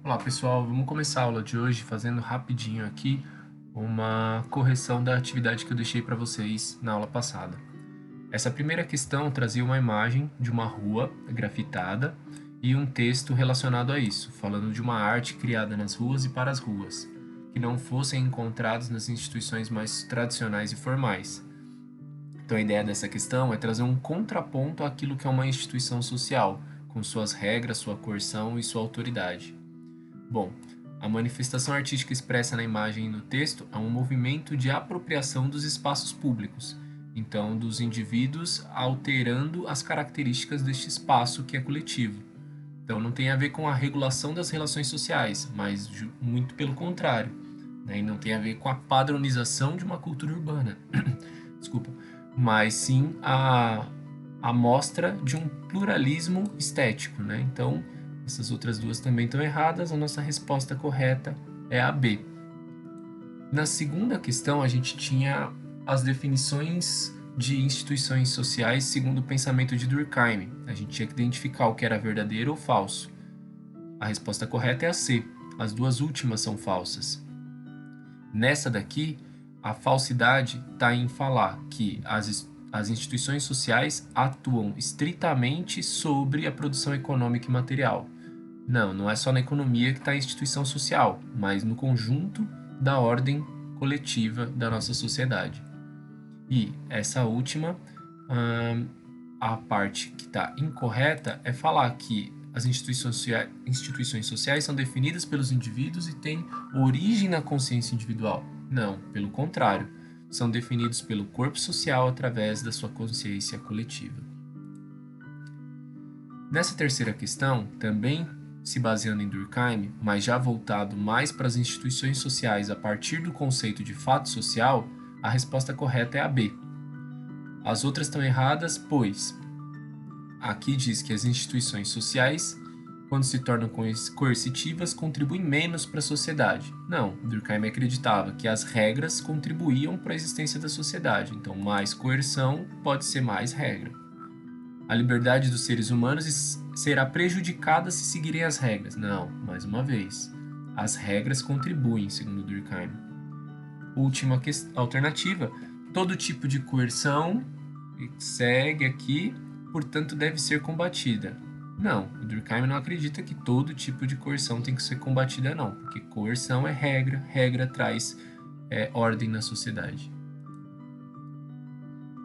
Olá pessoal, vamos começar a aula de hoje fazendo rapidinho aqui uma correção da atividade que eu deixei para vocês na aula passada. Essa primeira questão trazia uma imagem de uma rua grafitada e um texto relacionado a isso, falando de uma arte criada nas ruas e para as ruas, que não fossem encontrados nas instituições mais tradicionais e formais. Então a ideia dessa questão é trazer um contraponto àquilo que é uma instituição social, com suas regras, sua coerção e sua autoridade. Bom, a manifestação artística expressa na imagem e no texto é um movimento de apropriação dos espaços públicos, então dos indivíduos alterando as características deste espaço que é coletivo. Então não tem a ver com a regulação das relações sociais, mas muito pelo contrário, né? E não tem a ver com a padronização de uma cultura urbana, desculpa, mas sim a mostra de um pluralismo estético, né? Então essas outras duas também estão erradas, a nossa resposta correta é a B. Na segunda questão, a gente tinha as definições de instituições sociais segundo o pensamento de Durkheim. A gente tinha que identificar o que era verdadeiro ou falso. A resposta correta é a C. As duas últimas são falsas. Nessa daqui, a falsidade está em falar que as instituições sociais atuam estritamente sobre a produção econômica e material. Não é só na economia que está a instituição social, mas no conjunto da ordem coletiva da nossa sociedade. E essa última, a parte que está incorreta é falar que as instituições sociais são definidas pelos indivíduos e têm origem na consciência individual. Não, pelo contrário, são definidos pelo corpo social através da sua consciência coletiva. Nessa terceira questão, também se baseando em Durkheim, mas já voltado mais para as instituições sociais a partir do conceito de fato social, a resposta correta é a B. As outras estão erradas, pois aqui diz que as instituições sociais, quando se tornam coercitivas, contribuem menos para a sociedade. Não, Durkheim acreditava que as regras contribuíam para a existência da sociedade, então mais coerção pode ser mais regra. A liberdade dos seres humanos será prejudicada se seguirem as regras. Não, mais uma vez, as regras contribuem, segundo Durkheim. Última alternativa, todo tipo de coerção segue aqui, portanto deve ser combatida. Não, o Durkheim não acredita que todo tipo de coerção tem que ser combatida não, porque coerção é regra, regra traz ordem na sociedade.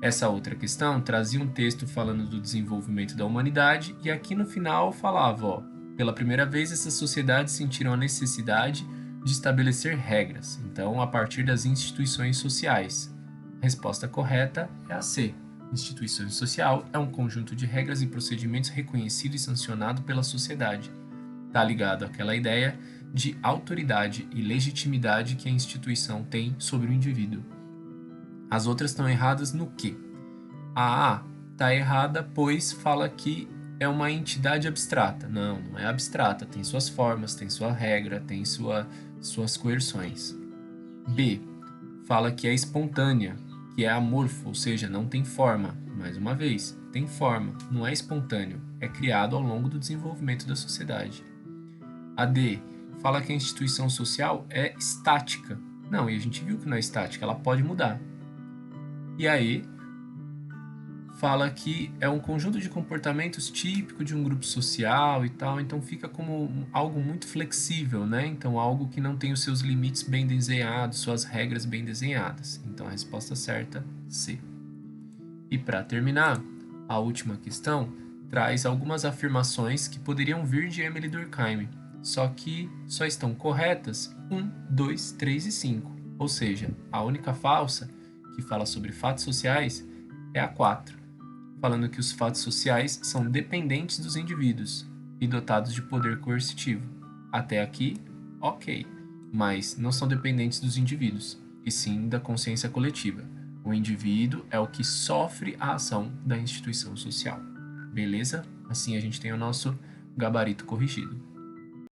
Essa outra questão trazia um texto falando do desenvolvimento da humanidade e aqui no final falava, pela primeira vez essas sociedades sentiram a necessidade de estabelecer regras, então a partir das instituições sociais. A resposta correta é a C. Instituição social é um conjunto de regras e procedimentos reconhecido e sancionado pela sociedade. Está ligado àquela ideia de autoridade e legitimidade que a instituição tem sobre o indivíduo. As outras estão erradas no quê? A A está errada, pois fala que é uma entidade abstrata. Não é abstrata, tem suas formas, tem sua regra, tem suas coerções. B fala que é espontânea, que é amorfo, ou seja, não tem forma. Mais uma vez, tem forma, não é espontâneo, é criado ao longo do desenvolvimento da sociedade. A D fala que a instituição social é estática. Não, e a gente viu que não é estática, ela pode mudar. E aí, fala que é um conjunto de comportamentos típico de um grupo social e tal, então fica como algo muito flexível, né? Então algo que não tem os seus limites bem desenhados, suas regras bem desenhadas. Então a resposta certa, C. E para terminar, a última questão traz algumas afirmações que poderiam vir de Emile Durkheim, só que só estão corretas 1, 2, 3 e 5. Ou seja, a única falsa que fala sobre fatos sociais é a 4, falando que os fatos sociais são dependentes dos indivíduos e dotados de poder coercitivo. Até aqui, ok, mas não são dependentes dos indivíduos, e sim da consciência coletiva. O indivíduo é o que sofre a ação da instituição social. Beleza? Assim a gente tem o nosso gabarito corrigido.